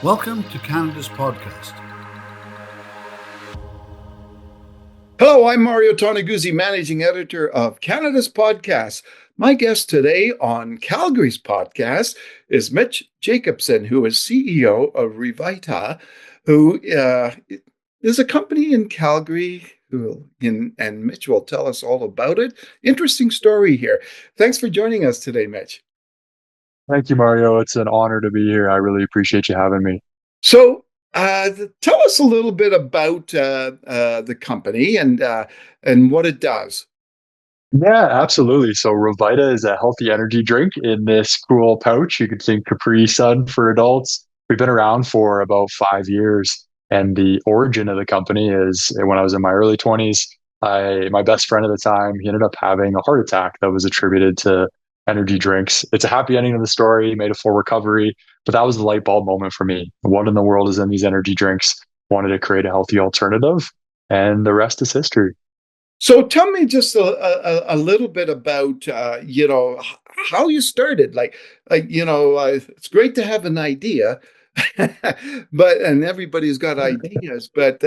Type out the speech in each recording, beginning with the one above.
Welcome to Canada's podcast. Hello, I'm Mario Toneguzzi, managing editor of Canada's Podcast. My guest today on Calgary's podcast is Mitch Jacobson, who is CEO of Revita, who is a company in Calgary. And Mitch will tell us all about it. Interesting story here. Thanks for joining us today, Mitch. Thank you, Mario. It's an honor to be here. I really appreciate you having me. So, tell us a little bit about the company and what it does. Yeah, absolutely. So Revita is a healthy energy drink in this cool pouch. You could think Capri Sun for adults. We've been around for about 5 years. And the origin of the company is when I was in my early 20s, my best friend at the time, he ended up having a heart attack that was attributed to energy drinks. It's a happy ending of the story, he made a full recovery, but that was the light bulb moment for me. What in the world is in these energy drinks? Wanted to create a healthy alternative, and the rest is history. So tell me just a little bit about how you started. It's great to have an idea, and everybody's got ideas. But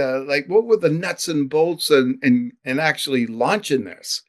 what were the nuts and bolts and actually launching this?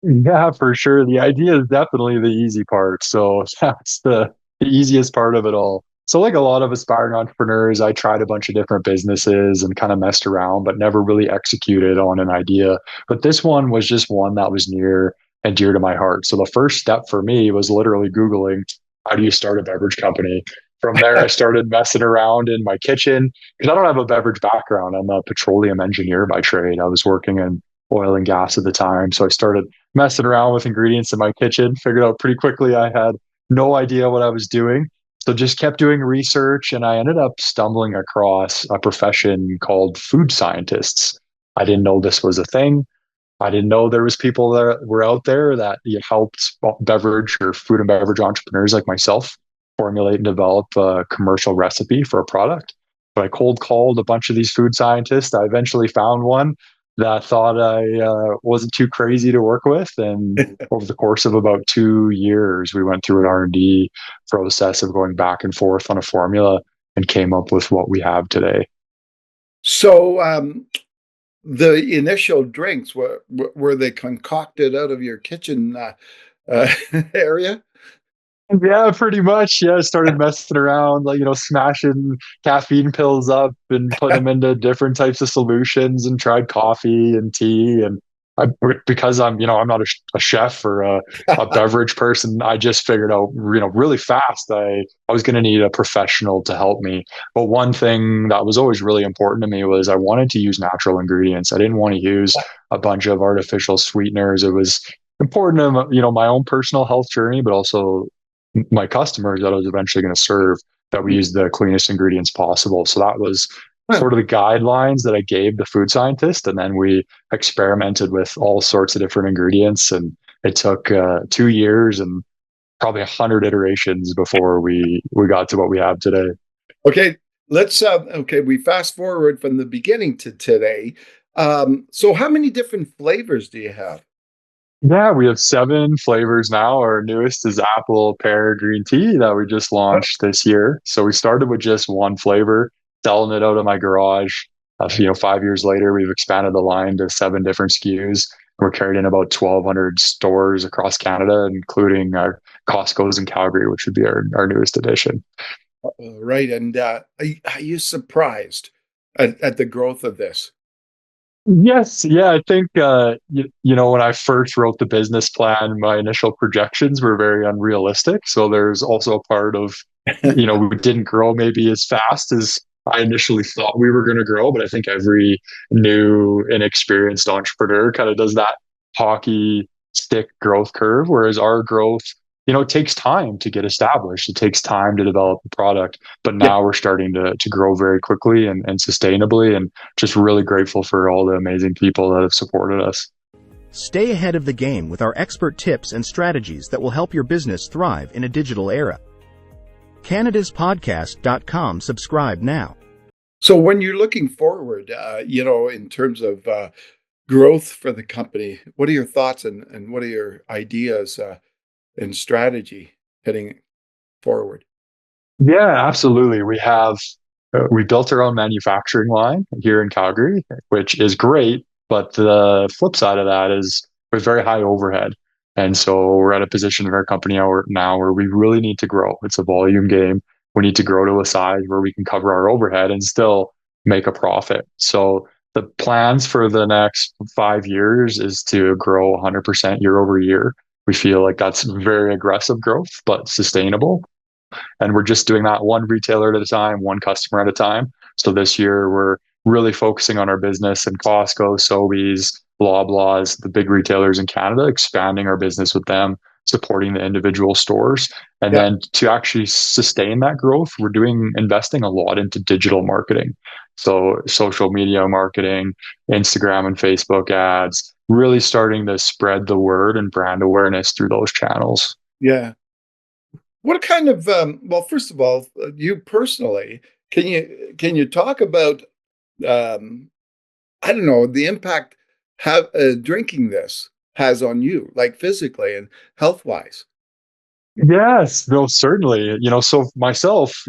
Yeah, for sure. The idea is definitely the easy part. So that's the easiest part of it all. So, like a lot of aspiring entrepreneurs, I tried a bunch of different businesses and kind of messed around, but never really executed on an idea. But this one was just one that was near and dear to my heart. So, the first step for me was literally Googling, how do you start a beverage company? From there, I started messing around in my kitchen because I don't have a beverage background. I'm a petroleum engineer by trade. I was working in oil and gas at the time. So I started messing around with ingredients in my kitchen, figured out pretty quickly I had no idea what I was doing. So just kept doing research, and I ended up stumbling across a profession called food scientists. I didn't know this was a thing. I didn't know there was people that were out there that helped beverage or food and beverage entrepreneurs like myself formulate and develop a commercial recipe for a product. But I cold called a bunch of these food scientists. I eventually found one that thought I wasn't too crazy to work with, and over the course of about 2 years, we went through an R&D process of going back and forth on a formula and came up with what we have today. So the initial drinks were they concocted out of your kitchen uh, area? Yeah, pretty much. Yeah, I started messing around, like, smashing caffeine pills up and putting them into different types of solutions and tried coffee and tea. And because I'm not a chef or a beverage person, I just figured out, really fast, I was going to need a professional to help me. But one thing that was always really important to me was I wanted to use natural ingredients. I didn't want to use a bunch of artificial sweeteners. It was important to, my own personal health journey, but also my customers that I was eventually going to serve, that we use the cleanest ingredients possible. So that was Huh. sort of the guidelines that I gave the food scientist. And then we experimented with all sorts of different ingredients. And it took 2 years and probably 100 iterations before we got to what we have today. Okay, we fast forward from the beginning to today. So how many different flavors do you have? Yeah, we have 7 flavors now. Our newest is apple pear green tea that we just launched this year. So we started with just one flavor, selling it out of my garage. 5 years later, we've expanded the line to 7 different SKUs. We're carried in about 1,200 stores across Canada, including our Costco's in Calgary, which would be our newest addition. Right, and are you surprised at the growth of this? Yes, yeah, I think when I first wrote the business plan, my initial projections were very unrealistic. So there's also a part of, we didn't grow maybe as fast as I initially thought we were going to grow, but I think every new and experienced entrepreneur kind of does that hockey stick growth curve, whereas our growth, it takes time to get established. It takes time to develop a product, but Yeah. now we're starting to grow very quickly and sustainably. And just really grateful for all the amazing people that have supported us. Stay ahead of the game with our expert tips and strategies that will help your business thrive in a digital era. CanadasPodcast.com. Subscribe now. So when you're looking forward, in terms of growth for the company, what are your thoughts and what are your ideas and strategy heading forward? Yeah, absolutely. We built our own manufacturing line here in Calgary, which is great. But the flip side of that is there's very high overhead. And so we're at a position in our company now where we really need to grow. It's a volume game. We need to grow to a size where we can cover our overhead and still make a profit. So the plans for the next 5 years is to grow 100% year over year. We feel like that's very aggressive growth, but sustainable. And we're just doing that one retailer at a time, one customer at a time. So this year we're really focusing on our business and Costco, Sobeys, Loblaws, the big retailers in Canada, expanding our business with them, supporting the individual stores. And Yeah. then to actually sustain that growth, we're investing a lot into digital marketing. So social media marketing, Instagram and Facebook ads, really starting to spread the word and brand awareness through those channels. Yeah. What kind of well, first of all, you personally, can you talk about I don't know, the impact have drinking this has on you, like physically and health wise? Yes, no, certainly. So myself,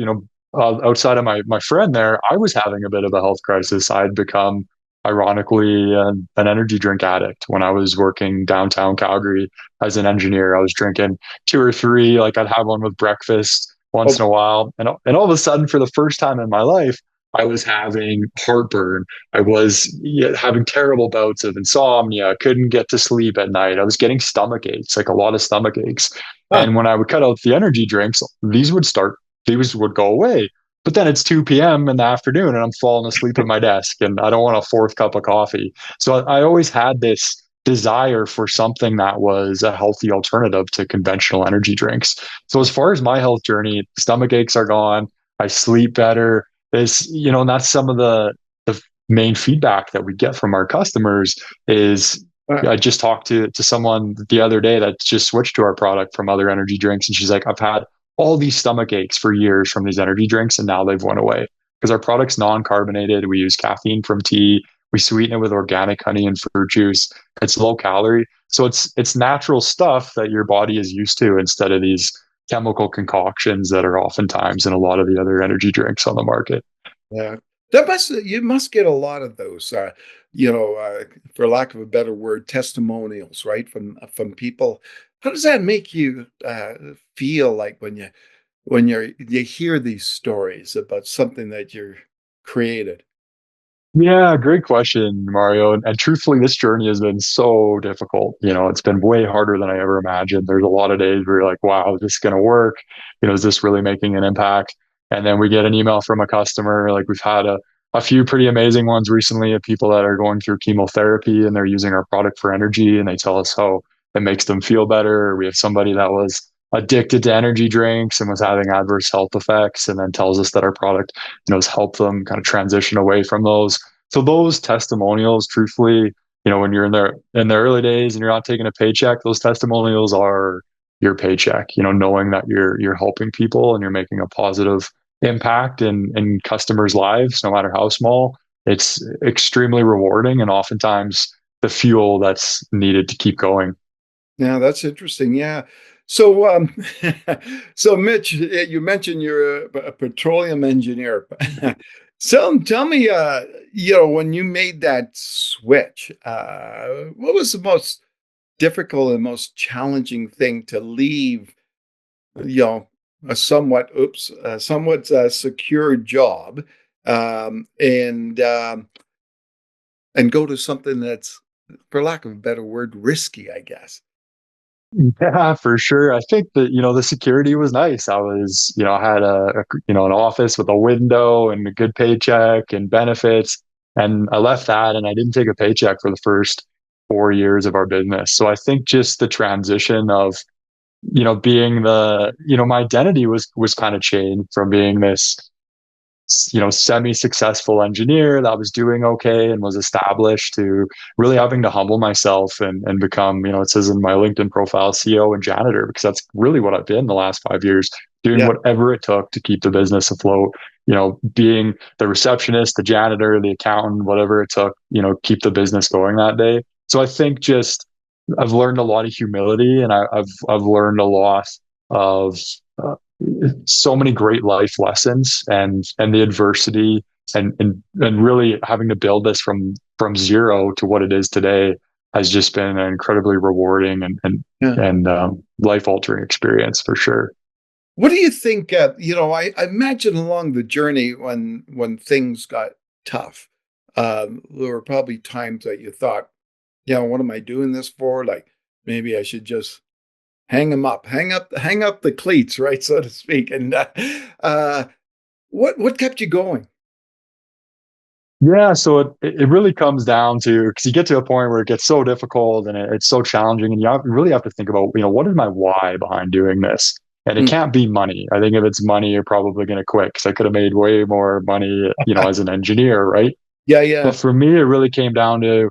outside of my friend there, I was having a bit of a health crisis. I'd become, ironically, an energy drink addict when I was working downtown Calgary as an engineer. I was drinking two or three, like I'd have one with breakfast once Oh, in a while, and all of a sudden, for the first time in my life, I was having heartburn. I was having terrible bouts of insomnia. Couldn't get to sleep at night. I was getting stomach aches, like a lot of stomach aches. huh. And when I would cut out the energy drinks, these would go away. But then it's 2 p.m. in the afternoon and I'm falling asleep at my desk and I don't want a fourth cup of coffee. So I always had this desire for something that was a healthy alternative to conventional energy drinks. So as far as my health journey, stomach aches are gone. I sleep better. And that's some of the main feedback that we get from our customers is Uh, I just talked to someone the other day that just switched to our product from other energy drinks, and she's like, "I've had all these stomach aches for years from these energy drinks, and now they've went away because our product's non-carbonated. We use caffeine from tea. We sweeten it with organic honey and fruit juice. It's low calorie, so it's natural stuff that your body is used to instead of these chemical concoctions that are oftentimes in a lot of the other energy drinks on the market." yeah. That must you must get a lot of those, for lack of a better word, testimonials, right? From people. How does that make you feel like when you hear these stories about something that you're created? Yeah, great question, Mario. And truthfully, this journey has been so difficult. It's been way harder than I ever imagined. There's a lot of days where you're like, wow, is this going to work? Is this really making an impact? And then we get an email from a customer. Like we've had a few pretty amazing ones recently of people that are going through chemotherapy and they're using our product for energy and they tell us how it makes them feel better. We have somebody that was addicted to energy drinks and was having adverse health effects and then tells us that our product has helped them kind of transition away from those. So those testimonials, truthfully, when you're in the early days and you're not taking a paycheck, those testimonials are your paycheck. Knowing that you're helping people and you're making a positive impact in customers' lives, no matter how small, it's extremely rewarding and oftentimes the fuel that's needed to keep going. Yeah, that's interesting. Yeah. So, so Mitch, you mentioned you're a petroleum engineer. So tell me, when you made that switch, what was the most difficult and most challenging thing to leave, you know, somewhat secure job, and go to something that's, for lack of a better word, risky, I guess. Yeah, for sure. I think that, the security was nice. I had an office with a window and a good paycheck and benefits. And I left that and I didn't take a paycheck for the first 4 years of our business. So I think just the transition of, being my identity was kind of changed from being this semi-successful engineer that was doing okay and was established to really having to humble myself and become, it says in my LinkedIn profile, CEO and janitor, because that's really what I've been the last 5 years, doing Yeah. whatever it took to keep the business afloat, being the receptionist, the janitor, the accountant, whatever it took, keep the business going that day. So I think just I've learned a lot of humility and I've learned a lot of so many great life lessons, and the adversity, and really having to build this from zero to what it is today has just been an incredibly rewarding Yeah. and life altering experience for sure. What do you think? I imagine along the journey when things got tough, there were probably times that you thought, what am I doing this for? Like maybe I should just hang up the cleats, right, so to speak. And what kept you going? Yeah, so it really comes down to, because you get to a point where it gets so difficult and it's so challenging, and really have to think about, what is my why behind doing this? And it Mm. can't be money. I think if it's money, you're probably going to quit, because I could have made way more money, as an engineer, right? Yeah, But yeah. for me, it really came down to,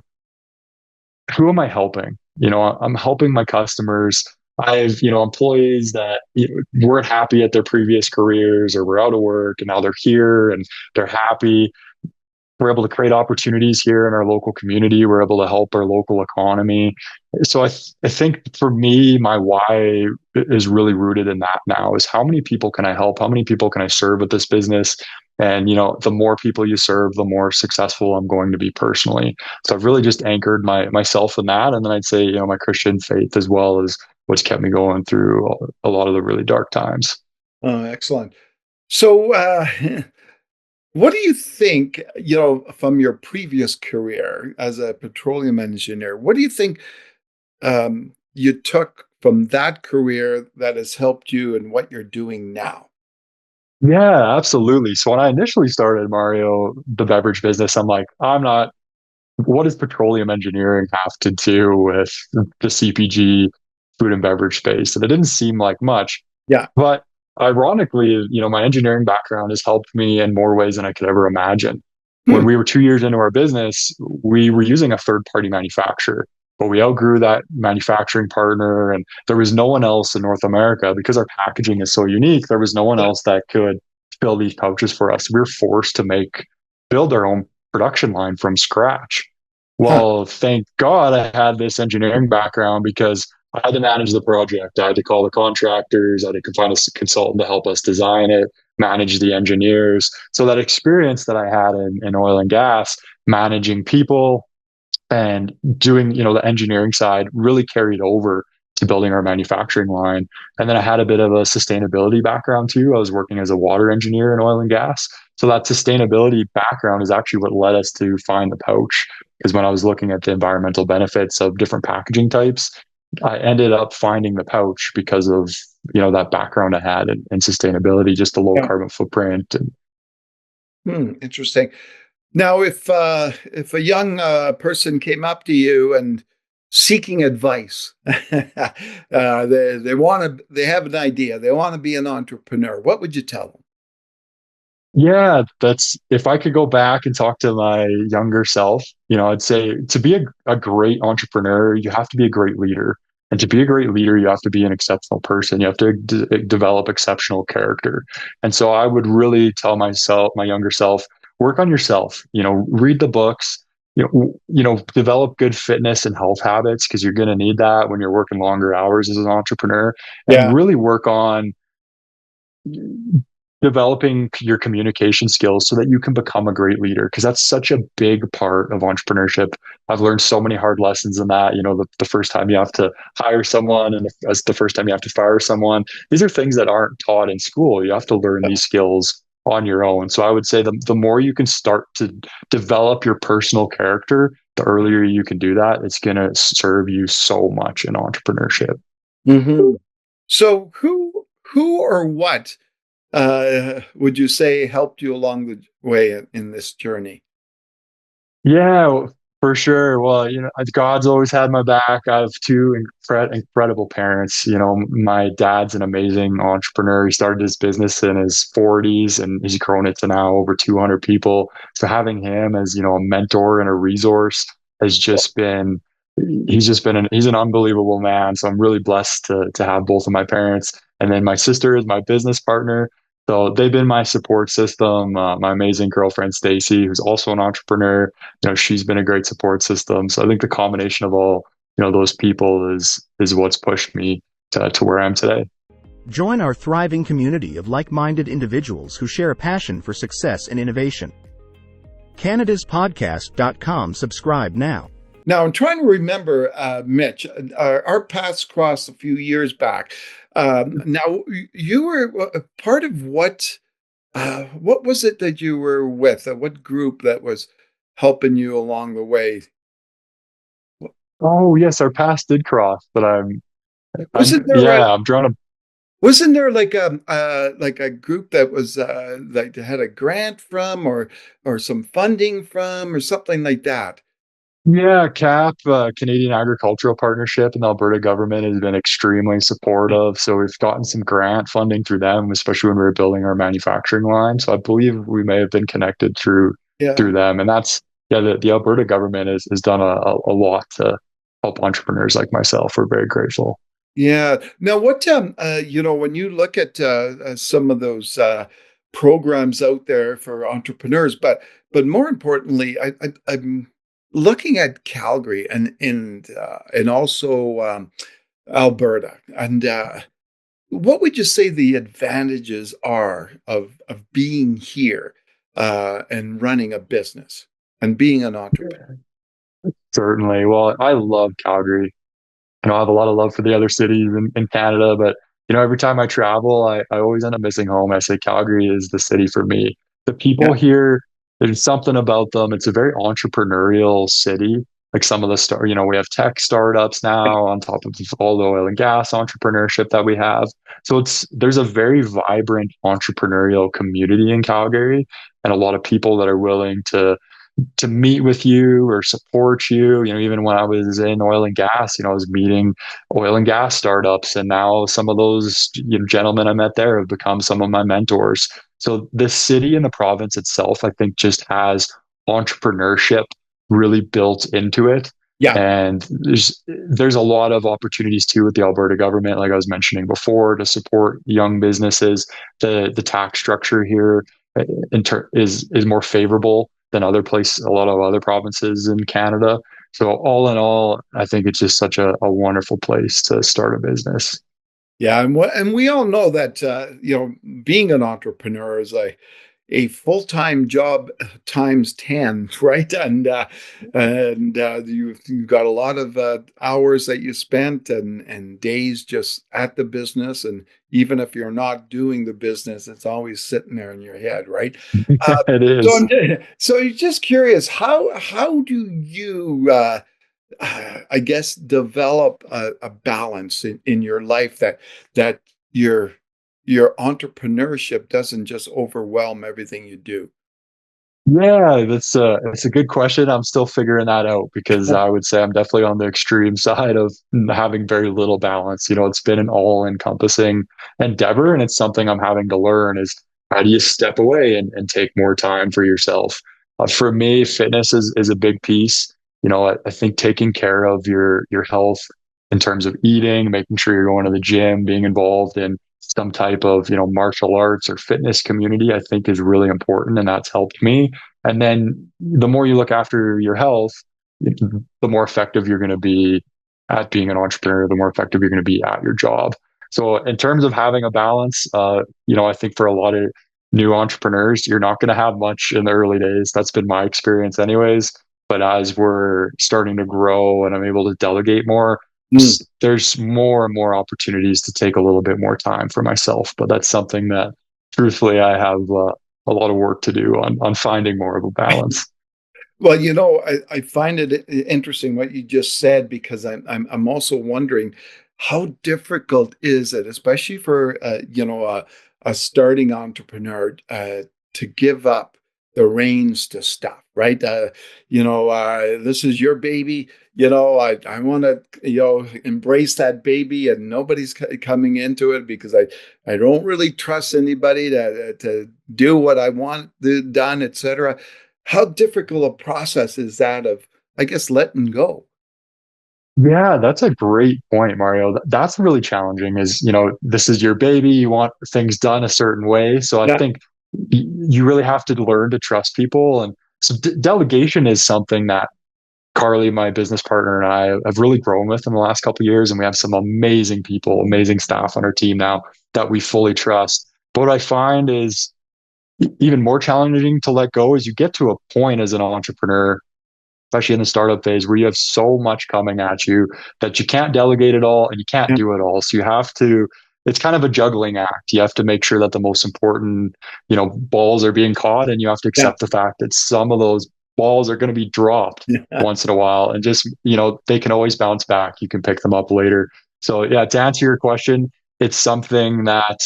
who am I helping? I'm helping my customers. I've, employees that weren't happy at their previous careers, or were out of work, and now they're here and they're happy. We're able to create opportunities here in our local community. We're able to help our local economy. So I think for me, my why is really rooted in that now, is how many people can I help? How many people can I serve with this business? And, the more people you serve, the more successful I'm going to be personally. So I've really just anchored myself in that. And then I'd say, my Christian faith as well is what's kept me going through a lot of the really dark times. Oh, excellent. So, what do you think, from your previous career as a petroleum engineer, what do you think you took from that career that has helped you in what you're doing now? Yeah, absolutely. So when I initially started, Mario, the beverage business, I'm like, what does petroleum engineering have to do with the CPG food and beverage space? And it didn't seem like much. Yeah. But ironically, my engineering background has helped me in more ways than I could ever imagine. When Hmm. we were 2 years into our business, we were using a third party manufacturer, but we outgrew that manufacturing partner, and there was no one else in North America, because our packaging is so unique. There was no one Yeah. else that could fill these pouches for us. We were forced to build our own production line from scratch. Huh. Well, thank God I had this engineering background, because I had to manage the project. I had to call the contractors. I had to find a consultant to help us design it, manage the engineers. So that experience that I had in oil and gas, managing people and doing, the engineering side, really carried over to building our manufacturing line. And then I had a bit of a sustainability background too. I was working as a water engineer in oil and gas. So that sustainability background is actually what led us to find the pouch. Because when I was looking at the environmental benefits of different packaging types, I ended up finding the pouch because of, that background I had in sustainability, just the low Yeah. carbon footprint. Interesting. Now, if a young person came up to you and seeking advice, they have an idea, they want to be an entrepreneur, what would you tell them? Yeah, if I could go back and talk to my younger self, I'd say, to be a great entrepreneur, you have to be a great leader. And to be a great leader, you have to be an exceptional person. You have to develop exceptional character. And so I would really tell my younger self, work on yourself, read the books, develop good fitness and health habits, because you're going to need that when you're working longer hours as an entrepreneur, and Yeah. really work on developing your communication skills so that you can become a great leader, because that's such a big part of entrepreneurship. I've learned so many hard lessons in that. The first time you have to hire someone, and the first time you have to fire someone. These are things that aren't taught in school. You have to learn these skills on your own. So I would say the more you can start to develop your personal character, the earlier you can do that, it's going to serve you so much in entrepreneurship. Hmm. So who or what would you say helped you along the way in this journey? Yeah, for sure. Well, God's always had my back. I have two incredible parents. My dad's an amazing entrepreneur. He started his business in his 40s, and he's grown it to now over 200 people. So having him as, a mentor and a resource has just been, he's an unbelievable man. So I'm really blessed to have both of my parents. And then my sister is my business partner. So they've been my support system. My amazing girlfriend, Stacy, who's also an entrepreneur, she's been a great support system. So I think the combination of all, those people is what's pushed me to where I am today. Join our thriving community of like-minded individuals who share a passion for success and innovation. CanadasPodcast.com. Subscribe now. Now, I'm trying to remember, Mitch, our paths crossed a few years back. Now, you were a part of what was it that you were with? What group that was helping you along the way? Oh yes, our paths did cross, but Wasn't there yeah, I'm drawing a. wasn't there like a group that was like had a grant from or some funding from or something like that? Yeah, Canadian Agricultural Partnership, and the Alberta government has been extremely supportive. So we've gotten some grant funding through them, especially when we were building our manufacturing line. So I believe we may have been connected Yeah. through them, and that's yeah. The Alberta government has done a lot to help entrepreneurs like myself. We're very grateful. Yeah. Now, what when you look at some of those programs out there for entrepreneurs, but more importantly, I'm looking at Calgary and also Alberta, and what would you say the advantages are of being here and running a business and being an entrepreneur? Certainly. Well, I love Calgary. I have a lot of love for the other cities in Canada, but every time I travel, I always end up missing home. I say Calgary is the city for me. The people Yeah. here, there's something about them. It's a very entrepreneurial city. Like some of the we have tech startups now on top of all the oil and gas entrepreneurship that we have. So there's a very vibrant entrepreneurial community in Calgary, and a lot of people that are willing to meet with you or support you. Even when I was in oil and gas, I was meeting oil and gas startups, and now some of those gentlemen I met there have become some of my mentors. So the city and the province itself, I think, just has entrepreneurship really built into it. Yeah. And there's a lot of opportunities too with the Alberta government, like I was mentioning before, to support young businesses. The tax structure here is more favorable than a lot of other provinces in Canada. So all in all, I think it's just such a wonderful place to start a business. Yeah, and we all know that being an entrepreneur is a full-time job times 10, right? And you've got a lot of hours that you spent and days just at the business, and even if you're not doing the business, it's always sitting there in your head, right? It So is. so you're just curious, how do you I guess develop a balance in your life that your entrepreneurship doesn't just overwhelm everything you do. Yeah, that's a good question. I'm still figuring that out because I would say I'm definitely on the extreme side of having very little balance. It's been an all-encompassing endeavor, and it's something I'm having to learn is how do you step away and take more time for yourself? For me, fitness is a big piece. I think taking care of your health in terms of eating, making sure you're going to the gym, being involved in some type of martial arts or fitness community, I think is really important, and that's helped me. And then the more you look after your health, the more effective you're going to be at being an entrepreneur, the more effective you're going to be at your job. So in terms of having a balance, I think for a lot of new entrepreneurs, you're not going to have much in the early days. That's been my experience anyways. But as we're starting to grow and I'm able to delegate more, there's more and more opportunities to take a little bit more time for myself. But that's something that truthfully I have a lot of work to do on finding more of a balance. Well, I find it interesting what you just said, because I'm also wondering how difficult is it, especially for a starting entrepreneur, to give up the reins to stuff, right? This is your baby. I want to embrace that baby, and nobody's coming into it because I don't really trust anybody to do what I want done, etc. How difficult a process is that of, I guess, letting go? Yeah, that's a great point, Mario. That's really challenging is, this is your baby. You want things done a certain way. So I Yeah. think you really have to learn to trust people. And so delegation is something that Carly, my business partner, and I have really grown with in the last couple of years, and we have some amazing people, amazing staff on our team now that we fully trust. But what I find is even more challenging to let go is you get to a point as an entrepreneur, especially in the startup phase, where you have so much coming at you that you can't delegate it all and you can't do it all. So you have to, it's kind of a juggling act. You have to make sure that the most important, balls are being caught, and you have to accept the fact that some of those balls are going to be dropped once in a while, and just, they can always bounce back. You can pick them up later. So yeah, to answer your question, it's something that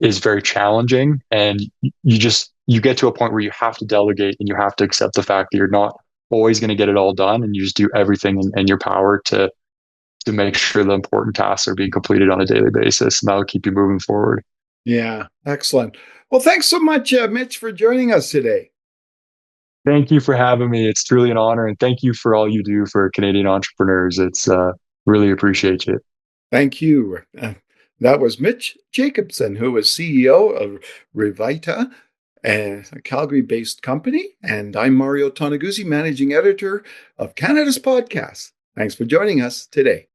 is very challenging, and you get to a point where you have to delegate and you have to accept the fact that you're not always going to get it all done, and you just do everything in your power to make sure the important tasks are being completed on a daily basis, and that'll keep you moving forward. Yeah, excellent. Well, thanks so much, Mitch, for joining us today. Thank you for having me. It's truly an honor, and thank you for all you do for Canadian entrepreneurs. It's really appreciate it. Thank you. That was Mitch Jacobson, who is CEO of Revita, a Calgary-based company. And I'm Mario Toneguzzi, managing editor of Canada's Podcast. Thanks for joining us today.